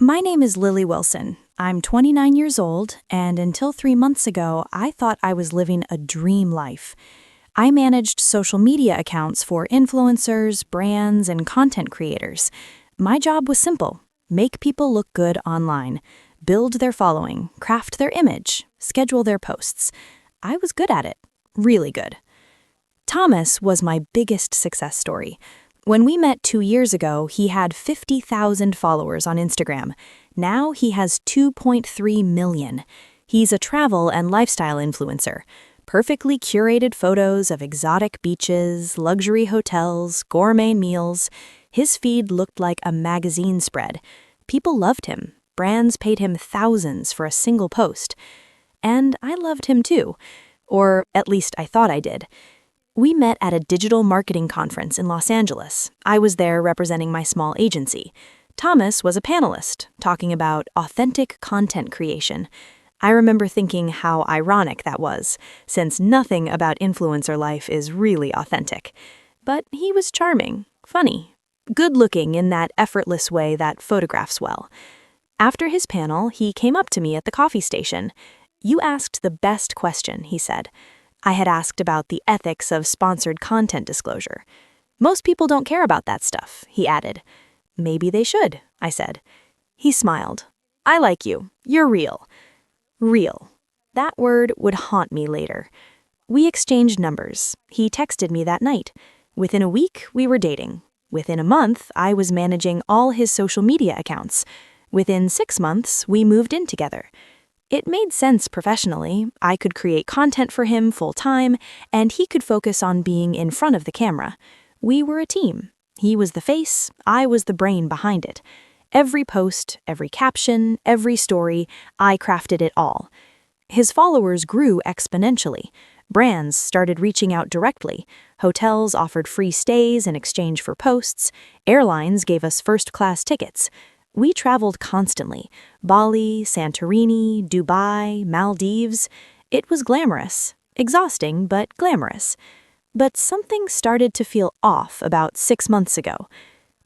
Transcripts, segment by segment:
My name is Lily Wilson. I'm 29 years old, and until 3 months ago, I thought I was living a dream life. I managed social media accounts for influencers, brands, and content creators. My job was simple: make people look good online, build their following, craft their image, schedule their posts. I was good at it, really good. Thomas was my biggest success story. When we met 2 years ago, he had 50,000 followers on Instagram. Now he has 2.3 million. He's a travel and lifestyle influencer. Perfectly curated photos of exotic beaches, luxury hotels, gourmet meals. His feed looked like a magazine spread. People loved him. Brands paid him thousands for a single post. And I loved him too. Or at least I thought I did. We met at a digital marketing conference in Los Angeles. I was there representing my small agency. Thomas was a panelist, talking about authentic content creation. I remember thinking how ironic that was, since nothing about influencer life is really authentic. But he was charming, funny, good-looking in that effortless way that photographs well. After his panel, he came up to me at the coffee station. "You asked the best question," he said. I had asked about the ethics of sponsored content disclosure. "Most people don't care about that stuff," he added. "Maybe they should," I said. He smiled. "I like you. You're real." Real. That word would haunt me later. We exchanged numbers. He texted me that night. Within a week, we were dating. Within a month, I was managing all his social media accounts. Within 6 months, we moved in together. It made sense professionally. I could create content for him full-time, and he could focus on being in front of the camera. We were a team. He was the face, I was the brain behind it. Every post, every caption, every story, I crafted it all. His followers grew exponentially. Brands started reaching out directly. Hotels offered free stays in exchange for posts. Airlines gave us first-class tickets. We traveled constantly. Bali, Santorini, Dubai, Maldives. It was glamorous. Exhausting, but glamorous. But something started to feel off about 6 months ago.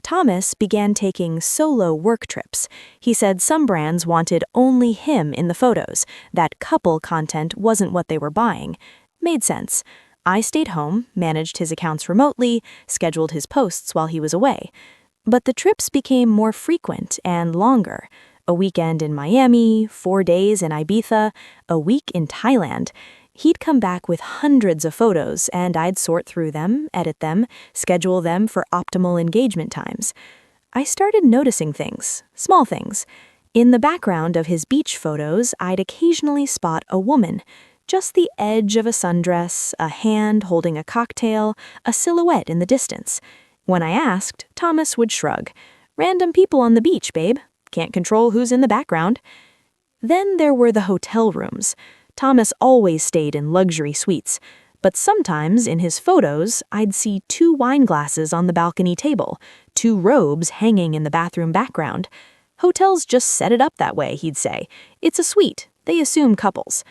Thomas began taking solo work trips. He said some brands wanted only him in the photos, that couple content wasn't what they were buying. Made sense. I stayed home, managed his accounts remotely, scheduled his posts while he was away. But the trips became more frequent and longer. A weekend in Miami, 4 days in Ibiza, a week in Thailand. He'd come back with hundreds of photos, and I'd sort through them, edit them, schedule them for optimal engagement times. I started noticing things, small things. In the background of his beach photos, I'd occasionally spot a woman. Just the edge of a sundress, a hand holding a cocktail, a silhouette in the distance. When I asked, Thomas would shrug. "Random people on the beach, babe. Can't control who's in the background." Then there were the hotel rooms. Thomas always stayed in luxury suites, but sometimes in his photos, I'd see 2 wine glasses on the balcony table, 2 robes hanging in the bathroom background. "Hotels just set it up that way," he'd say. "It's a suite. They assume couples."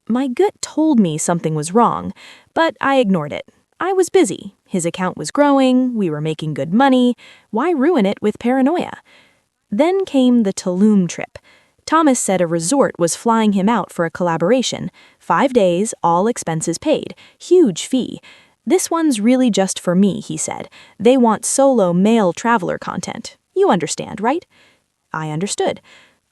My gut told me something was wrong, but I ignored it. I was busy. His account was growing, we were making good money. Why ruin it with paranoia? Then came the Tulum trip. Thomas said a resort was flying him out for a collaboration. 5 days, all expenses paid. Huge fee. "This one's really just for me," he said. "They want solo male traveler content. You understand, right?" I understood.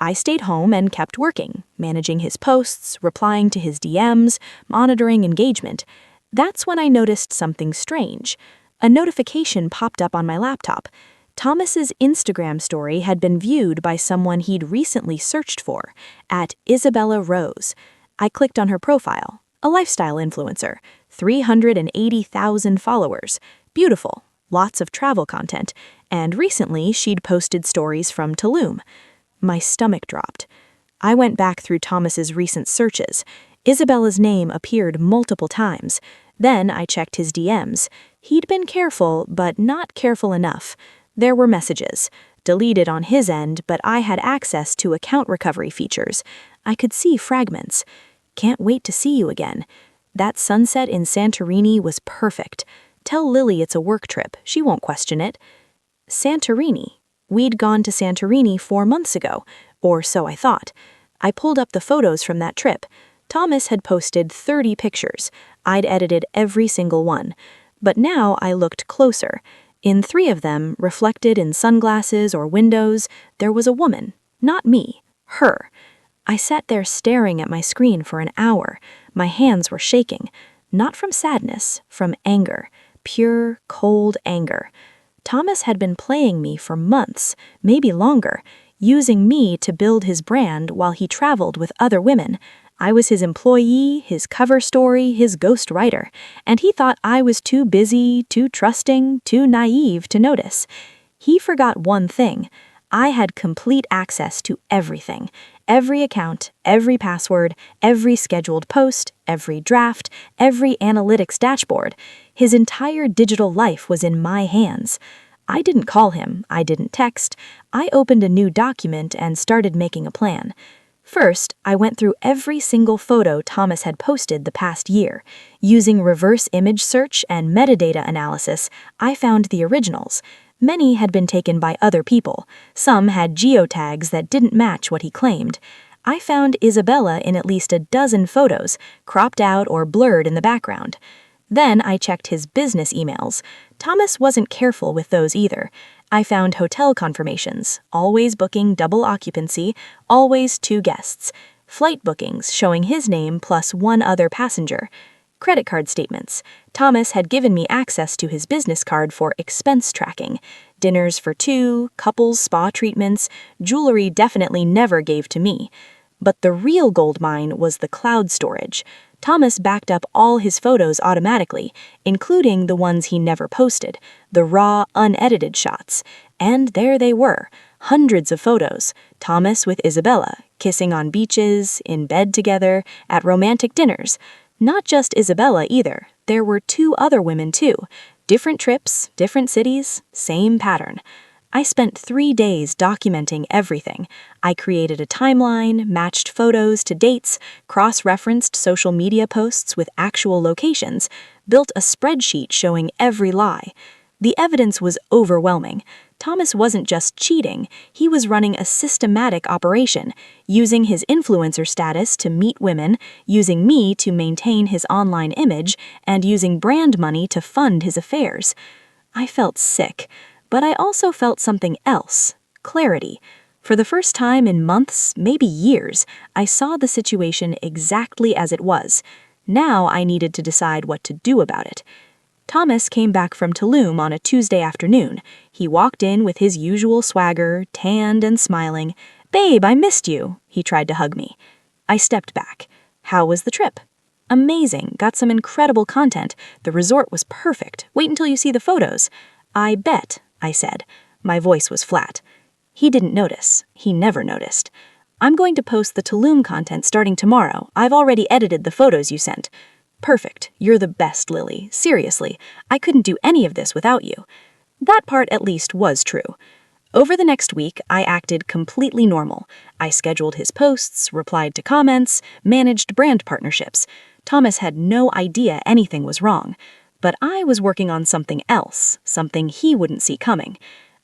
I stayed home and kept working, managing his posts, replying to his DMs, monitoring engagement. That's when I noticed something strange. A notification popped up on my laptop. Thomas's Instagram story had been viewed by someone he'd recently searched for, at Isabella Rose. I clicked on her profile, a lifestyle influencer, 380,000 followers, beautiful, lots of travel content, and recently she'd posted stories from Tulum. My stomach dropped. I went back through Thomas's recent searches. Isabella's name appeared multiple times. Then I checked his DMs. He'd been careful, but not careful enough. There were messages, deleted on his end, but I had access to account recovery features. I could see fragments. "Can't wait to see you again. That sunset in Santorini was perfect. Tell Lily it's a work trip. She won't question it." Santorini. We'd gone to Santorini 4 months ago, or so I thought. I pulled up the photos from that trip. Thomas had posted 30 pictures. I'd edited every single one. But now I looked closer. In 3 of them, reflected in sunglasses or windows, there was a woman. Not me. Her. I sat there staring at my screen for an hour. My hands were shaking. Not from sadness, from anger. Pure, cold anger. Thomas had been playing me for months, maybe longer, using me to build his brand while he traveled with other women. I was his employee, his cover story, his ghostwriter, and he thought I was too busy, too trusting, too naive to notice. He forgot one thing. I had complete access to everything. Every account, every password, every scheduled post, every draft, every analytics dashboard. His entire digital life was in my hands. I didn't call him, I didn't text. I opened a new document and started making a plan. First, I went through every single photo Thomas had posted the past year. Using reverse image search and metadata analysis, I found the originals. Many had been taken by other people. Some had geotags that didn't match what he claimed. I found Isabella in at least a dozen photos, cropped out or blurred in the background. Then I checked his business emails. Thomas wasn't careful with those either. I found hotel confirmations, always booking double occupancy, always 2 guests. Flight bookings showing his name plus 1 other passenger. Credit card statements. Thomas had given me access to his business card for expense tracking. Dinners for 2, couples spa treatments, jewelry definitely never gave to me. But the real gold mine was the cloud storage. Thomas backed up all his photos automatically, including the ones he never posted, the raw, unedited shots. And there they were, hundreds of photos. Thomas with Isabella, kissing on beaches, in bed together, at romantic dinners. Not just Isabella either. There were 2 other women too. Different trips, different cities, same pattern. I spent 3 days documenting everything. I created a timeline, matched photos to dates, cross-referenced social media posts with actual locations, built a spreadsheet showing every lie. The evidence was overwhelming. Thomas wasn't just cheating, he was running a systematic operation, using his influencer status to meet women, using me to maintain his online image, and using brand money to fund his affairs. I felt sick, but I also felt something else, clarity. For the first time in months, maybe years, I saw the situation exactly as it was. Now I needed to decide what to do about it. Thomas came back from Tulum on a Tuesday afternoon. He walked in with his usual swagger, tanned and smiling. "Babe, I missed you." He tried to hug me. I stepped back. "How was the trip?" "Amazing. Got some incredible content. The resort was perfect. Wait until you see the photos." "I bet," I said. My voice was flat. He didn't notice. He never noticed. "I'm going to post the Tulum content starting tomorrow. I've already edited the photos you sent." "Perfect. You're the best, Lily. Seriously, I couldn't do any of this without you." That part at least was true. Over the next week, I acted completely normal. I scheduled his posts, replied to comments, managed brand partnerships. Thomas had no idea anything was wrong. But I was working on something else, something he wouldn't see coming.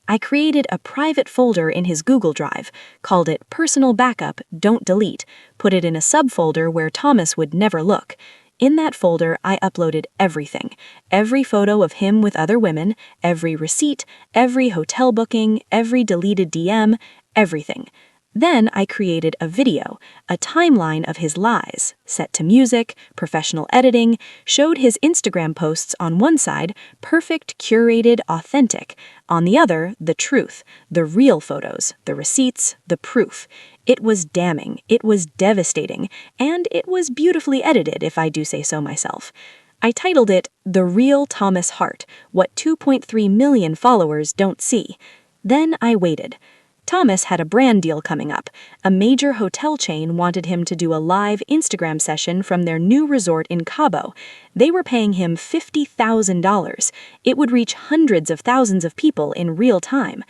I created a private folder in his Google Drive, called it Personal Backup, Don't Delete, put it in a subfolder where Thomas would never look. In that folder, I uploaded everything. Every photo of him with other women, every receipt, every hotel booking, every deleted DM, everything. Then I created a video, a timeline of his lies, set to music, professional editing, showed his Instagram posts on one side, perfect, curated, authentic. On the other, the truth, the real photos, the receipts, the proof. It was damning, it was devastating, and it was beautifully edited, if I do say so myself. I titled it, The Real Thomas Hart, What 2.3 Million Followers Don't See. Then I waited. Thomas had a brand deal coming up. A major hotel chain wanted him to do a live Instagram session from their new resort in Cabo. They were paying him $50,000. It would reach hundreds of thousands of people in real time.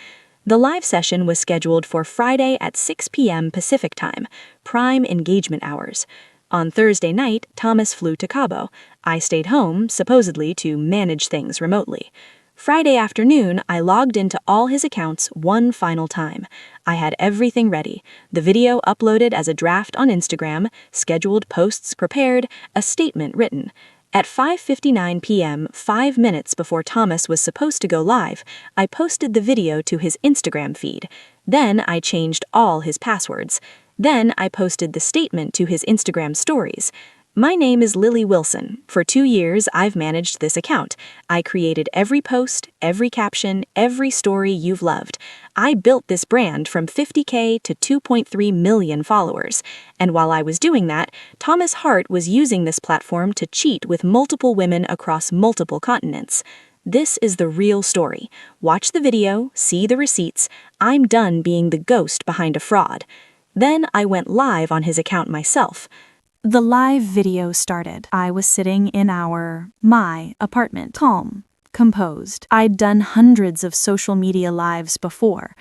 The live session was scheduled for Friday at 6 p.m. Pacific Time, prime engagement hours. On Thursday night, Thomas flew to Cabo. I stayed home, supposedly to manage things remotely. Friday afternoon, I logged into all his accounts one final time. I had everything ready. The video uploaded as a draft on Instagram, scheduled posts prepared, a statement written. At 5:59 p.m., 5 minutes before Thomas was supposed to go live, I posted the video to his Instagram feed. Then I changed all his passwords. Then I posted the statement to his Instagram stories. My name is Lily Wilson. For 2 years, I've managed this account. I created every post, every caption, every story you've loved. I built this brand from 50K to 2.3 million followers. And while I was doing that, Thomas Hart was using this platform to cheat with multiple women across multiple continents. This is the real story. Watch the video, see the receipts. I'm done being the ghost behind a fraud. Then I went live on his account myself. The live video started. I was sitting in my apartment, calm, composed. I'd done hundreds of social media lives before.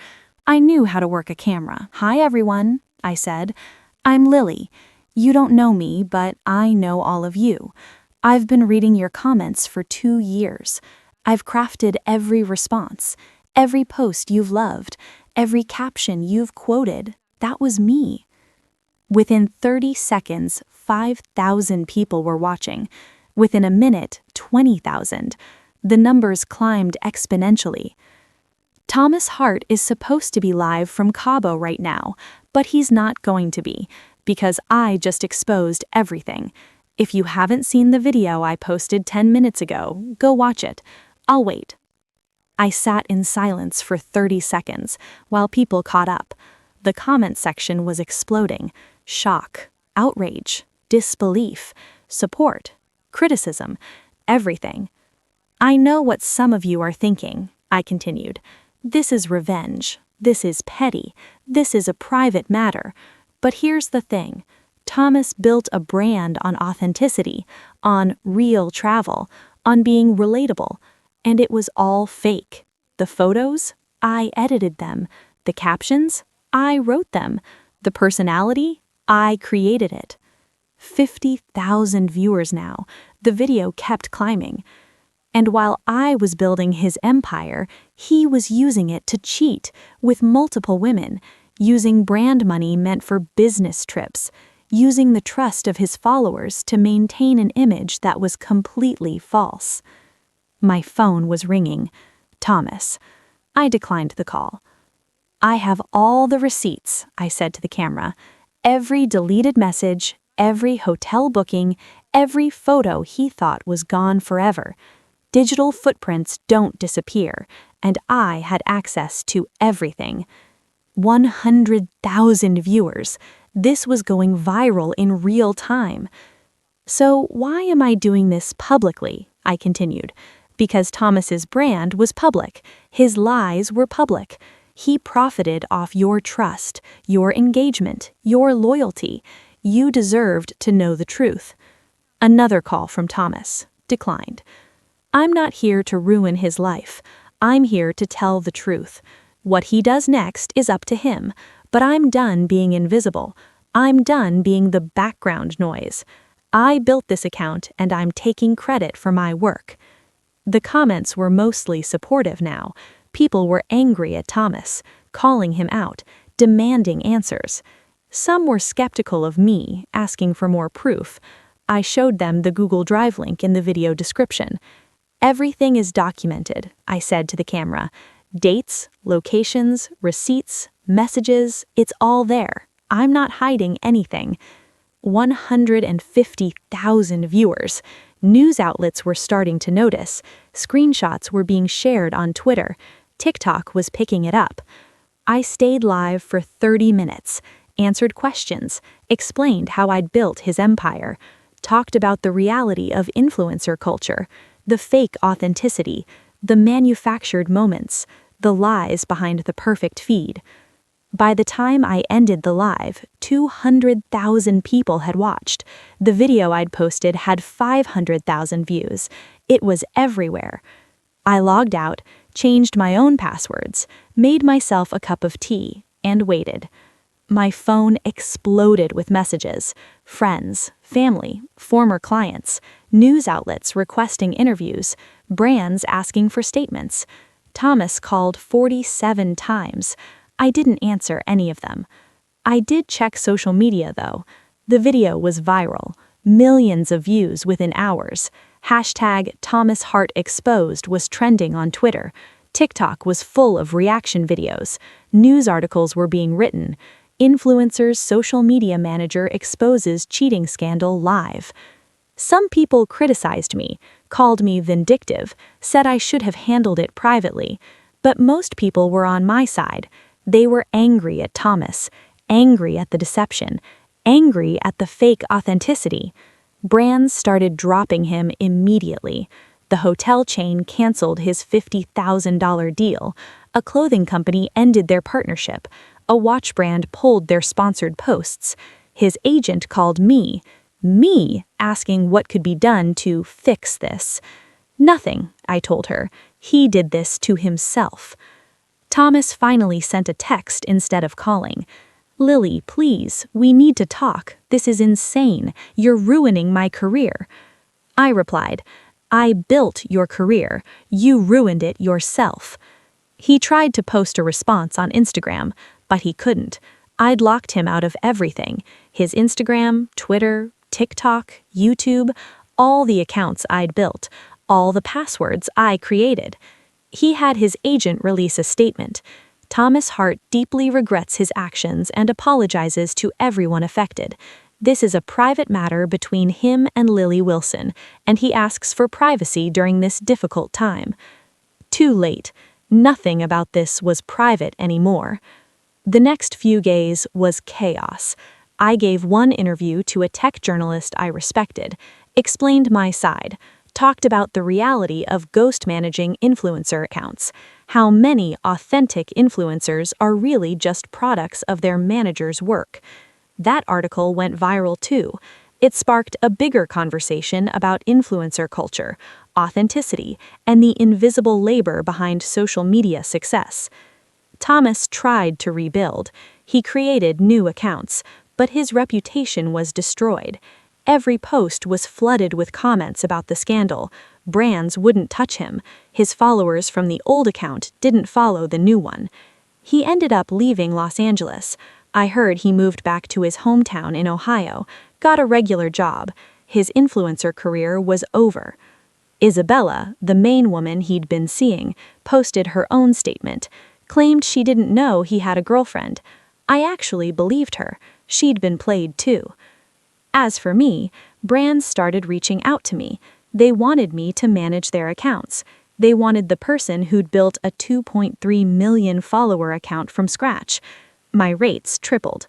I knew how to work a camera. "Hi everyone," I said. "I'm Lily. You don't know me, but I know all of you. I've been reading your comments for 2 years. I've crafted every response, every post you've loved, every caption you've quoted. That was me." Within 30 seconds, 5,000 people were watching. Within a minute, 20,000. The numbers climbed exponentially. Thomas Hart is supposed to be live from Cabo right now, but he's not going to be, because I just exposed everything. If you haven't seen the video I posted 10 minutes ago, go watch it. I'll wait. I sat in silence for 30 seconds while people caught up. The comment section was exploding. Shock, outrage, disbelief, support, criticism, everything. "I know what some of you are thinking," I continued. "This is revenge. This is petty. This is a private matter. But here's the thing. Thomas built a brand on authenticity, on real travel, on being relatable, and it was all fake. The photos? I edited them. The captions? I wrote them. The personality? I created it." 50,000 viewers now. The video kept climbing. And while I was building his empire, he was using it to cheat with multiple women, using brand money meant for business trips, using the trust of his followers to maintain an image that was completely false. My phone was ringing. Thomas. I declined the call. "I have all the receipts," I said to the camera. "Every deleted message, every hotel booking, every photo he thought was gone forever. Digital footprints don't disappear, and I had access to everything." 100,000 viewers. This was going viral in real time. "So why am I doing this publicly?" I continued. "Because Thomas's brand was public. His lies were public. He profited off your trust, your engagement, your loyalty. You deserved to know the truth." Another call from Thomas. Declined. "I'm not here to ruin his life. I'm here to tell the truth. What he does next is up to him, but I'm done being invisible. I'm done being the background noise. I built this account and I'm taking credit for my work." The comments were mostly supportive now. People were angry at Thomas, calling him out, demanding answers. Some were skeptical of me, asking for more proof. I showed them the Google Drive link in the video description. "Everything is documented," I said to the camera. "Dates, locations, receipts, messages, it's all there. I'm not hiding anything." 150,000 viewers. News outlets were starting to notice. Screenshots were being shared on Twitter. TikTok was picking it up. I stayed live for 30 minutes, answered questions, explained how I'd built his empire, talked about the reality of influencer culture, the fake authenticity, the manufactured moments, the lies behind the perfect feed. By the time I ended the live, 200,000 people had watched. The video I'd posted had 500,000 views. It was everywhere. I logged out, changed my own passwords, made myself a cup of tea, and waited. My phone exploded with messages. Friends, family, former clients, news outlets requesting interviews, brands asking for statements. Thomas called 47 times. I didn't answer any of them. I did check social media, though. The video was viral. Millions of views within hours. Hashtag Thomas Hart Exposed was trending on Twitter. TikTok was full of reaction videos. News articles were being written. Influencer's social media manager exposes cheating scandal live. Some people criticized me, called me vindictive, said I should have handled it privately. But most people were on my side. They were angry at Thomas, angry at the deception, angry at the fake authenticity. Brands started dropping him immediately. The hotel chain canceled his $50,000 deal. A clothing company ended their partnership. A watch brand pulled their sponsored posts. His agent called me, asking what could be done to fix this. Nothing, I told her. He did this to himself. Thomas finally sent a text instead of calling. Lily, please, we need to talk. This is insane. You're ruining my career. I replied, I built your career. You ruined it yourself. He tried to post a response on Instagram, but he couldn't. I'd locked him out of everything. His Instagram, Twitter, TikTok, YouTube, all the accounts I'd built, all the passwords I created. He had his agent release a statement. Thomas Hart deeply regrets his actions and apologizes to everyone affected. This is a private matter between him and Lily Wilson, and he asks for privacy during this difficult time. Too late. Nothing about this was private anymore. The next few days was chaos. I gave one interview to a tech journalist I respected, explained my side, talked about the reality of ghost managing influencer accounts, how many authentic influencers are really just products of their manager's work. That article went viral too. It sparked a bigger conversation about influencer culture, authenticity, and the invisible labor behind social media success. Thomas tried to rebuild. He created new accounts, but his reputation was destroyed. Every post was flooded with comments about the scandal. Brands wouldn't touch him. His followers from the old account didn't follow the new one. He ended up leaving Los Angeles. I heard he moved back to his hometown in Ohio, got a regular job. His influencer career was over. Isabella, the main woman he'd been seeing, posted her own statement, claimed she didn't know he had a girlfriend. I actually believed her. She'd been played too. As for me, brands started reaching out to me. They wanted me to manage their accounts. They wanted the person who'd built a 2.3 million follower account from scratch. My rates tripled.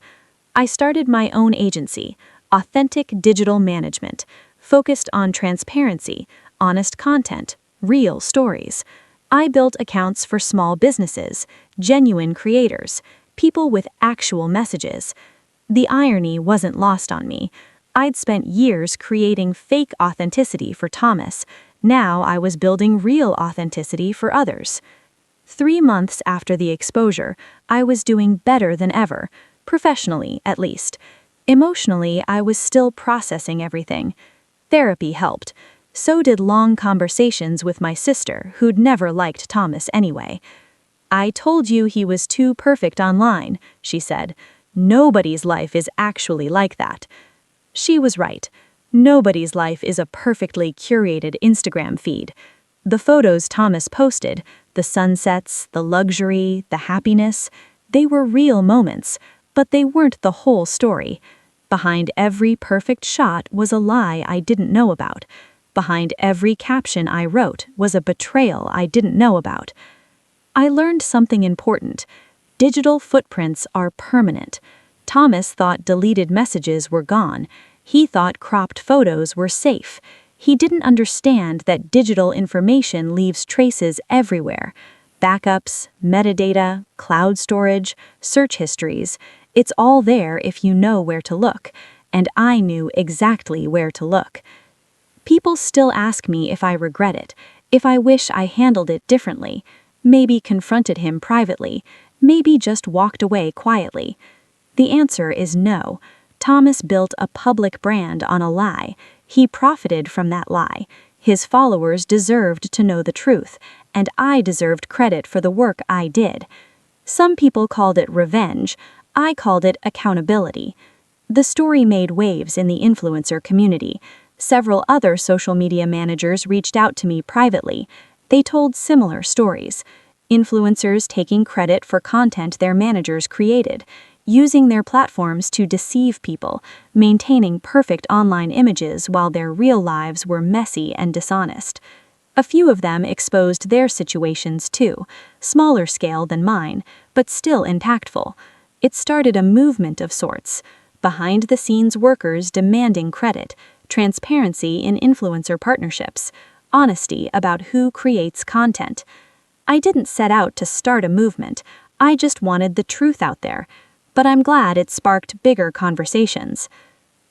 I started my own agency, Authentic Digital Management, focused on transparency, honest content, real stories. I built accounts for small businesses, genuine creators, people with actual messages. The irony wasn't lost on me. I'd spent years creating fake authenticity for Thomas. Now I was building real authenticity for others. 3 months after the exposure, I was doing better than ever, professionally at least. Emotionally, I was still processing everything. Therapy helped. So did long conversations with my sister, who'd never liked Thomas anyway. I told you he was too perfect online, she said. Nobody's life is actually like that. She was right. Nobody's life is a perfectly curated Instagram feed. The photos Thomas posted, the sunsets, the luxury, the happiness, they were real moments, but they weren't the whole story. Behind every perfect shot was a lie I didn't know about. Behind every caption I wrote was a betrayal I didn't know about. I learned something important. Digital footprints are permanent. Thomas thought deleted messages were gone. He thought cropped photos were safe. He didn't understand that digital information leaves traces everywhere. Backups, metadata, cloud storage, search histories. It's all there if you know where to look. And I knew exactly where to look. People still ask me if I regret it, if I wish I handled it differently, maybe confronted him privately, maybe just walked away quietly. The answer is no. Thomas built a public brand on a lie. He profited from that lie. His followers deserved to know the truth, and I deserved credit for the work I did. Some people called it revenge. I called it accountability. The story made waves in the influencer community. Several other social media managers reached out to me privately. They told similar stories. Influencers taking credit for content their managers created, using their platforms to deceive people, maintaining perfect online images while their real lives were messy and dishonest. A few of them exposed their situations too, smaller scale than mine, but still impactful. It started a movement of sorts. Behind-the-scenes workers demanding credit, transparency in influencer partnerships, honesty about who creates content. I didn't set out to start a movement, I just wanted the truth out there. But I'm glad it sparked bigger conversations.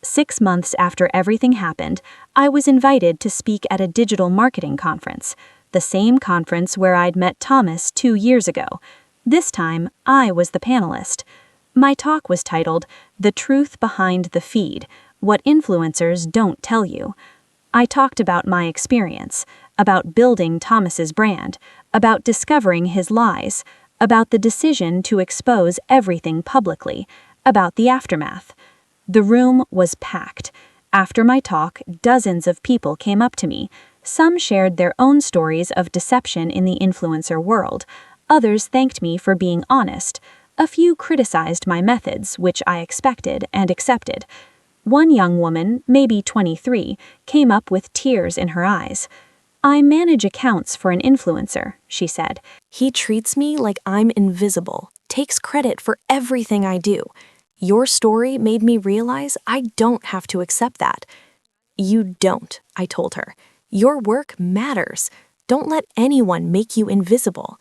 6 months after everything happened, I was invited to speak at a digital marketing conference, the same conference where I'd met Thomas 2 years ago. This time, I was the panelist. My talk was titled, "The Truth Behind the Feed: What Influencers Don't Tell You." I talked about my experience, about building Thomas's brand, about discovering his lies, about the decision to expose everything publicly, about the aftermath. The room was packed. After my talk, dozens of people came up to me. Some shared their own stories of deception in the influencer world. Others thanked me for being honest. A few criticized my methods, which I expected and accepted. One young woman, maybe 23, came up with tears in her eyes. "I manage accounts for an influencer," she said. "He treats me like I'm invisible, takes credit for everything I do. Your story made me realize I don't have to accept that." "You don't," I told her. "Your work matters. Don't let anyone make you invisible."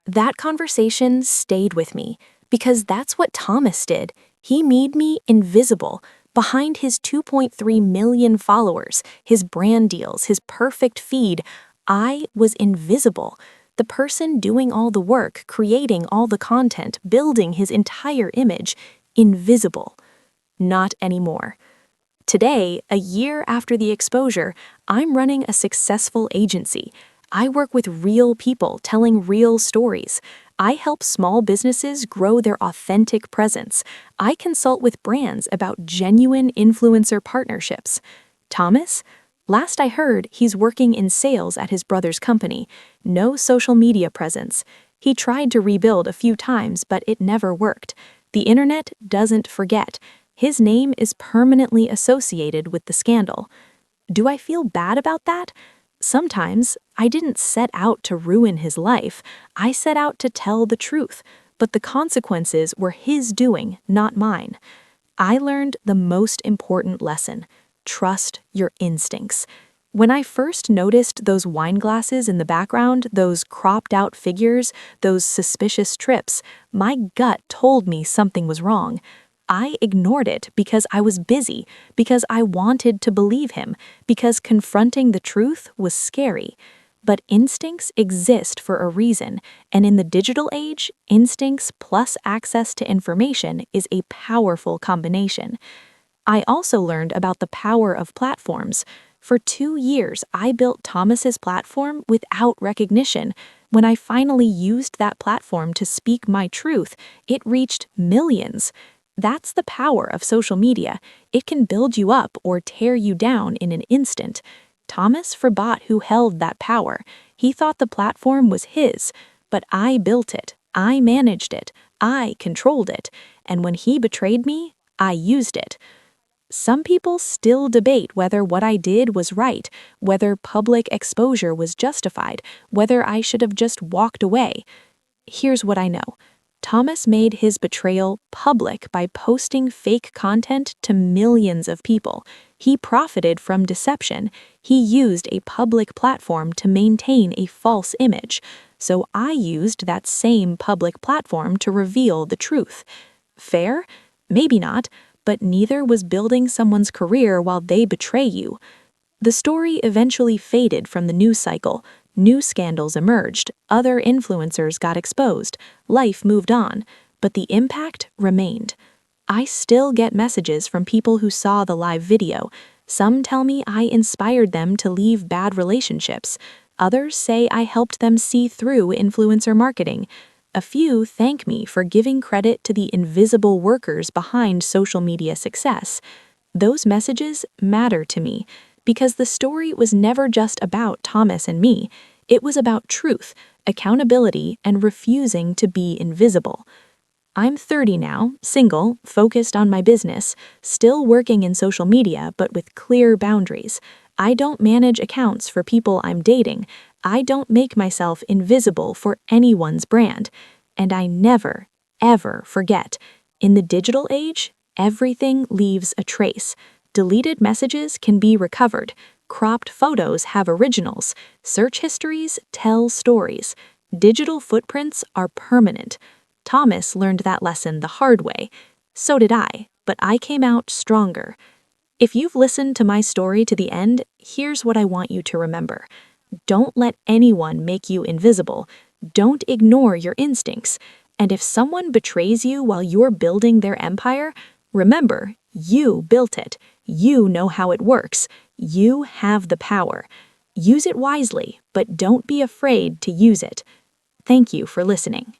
That conversation stayed with me, because that's what Thomas did. He made me invisible. Behind his 2.3 million followers, his brand deals, his perfect feed, I was invisible. The person doing all the work, creating all the content, building his entire image, invisible. Not anymore. Today, a year after the exposure, I'm running a successful agency. I work with real people telling real stories. I help small businesses grow their authentic presence. I consult with brands about genuine influencer partnerships. Thomas? Last I heard, he's working in sales at his brother's company. No social media presence. He tried to rebuild a few times, but it never worked. The internet doesn't forget. His name is permanently associated with the scandal. Do I feel bad about that? Sometimes. I didn't set out to ruin his life. I set out to tell the truth, but the consequences were his doing, not mine. I learned the most important lesson: trust your instincts. When I first noticed those wine glasses in the background, those cropped out figures, those suspicious trips, my gut told me something was wrong. I ignored it because I was busy, because I wanted to believe him, because confronting the truth was scary. But instincts exist for a reason, and in the digital age, instincts plus access to information is a powerful combination. I also learned about the power of platforms. For 2 years, I built Thomas's platform without recognition. When I finally used that platform to speak my truth, it reached millions. That's the power of social media. It can build you up or tear you down in an instant. Thomas forgot who held that power. He thought the platform was his, but I built it. I managed it. I controlled it. And when he betrayed me, I used it. Some people still debate whether what I did was right, whether public exposure was justified, whether I should have just walked away. Here's what I know. Thomas made his betrayal public by posting fake content to millions of people. He profited from deception. He used a public platform to maintain a false image. So I used that same public platform to reveal the truth. Fair? Maybe not, but neither was building someone's career while they betray you. The story eventually faded from the news cycle. New scandals emerged, other influencers got exposed, life moved on, but the impact remained. I still get messages from people who saw the live video. Some tell me I inspired them to leave bad relationships. Others say I helped them see through influencer marketing. A few thank me for giving credit to the invisible workers behind social media success. Those messages matter to me because the story was never just about Thomas and me. It was about truth, accountability, and refusing to be invisible. I'm 30 now, single, focused on my business, still working in social media but with clear boundaries. I don't manage accounts for people I'm dating. I don't make myself invisible for anyone's brand. And I never, ever forget. In the digital age, everything leaves a trace. Deleted messages can be recovered. Cropped photos have originals. Search histories tell stories. Digital footprints are permanent. Thomas learned that lesson the hard way. So did I, but I came out stronger. If you've listened to my story to the end, here's what I want you to remember. Don't let anyone make you invisible. Don't ignore your instincts. And if someone betrays you while you're building their empire, remember, you built it. You know how it works. You have the power. Use it wisely, but don't be afraid to use it. Thank you for listening.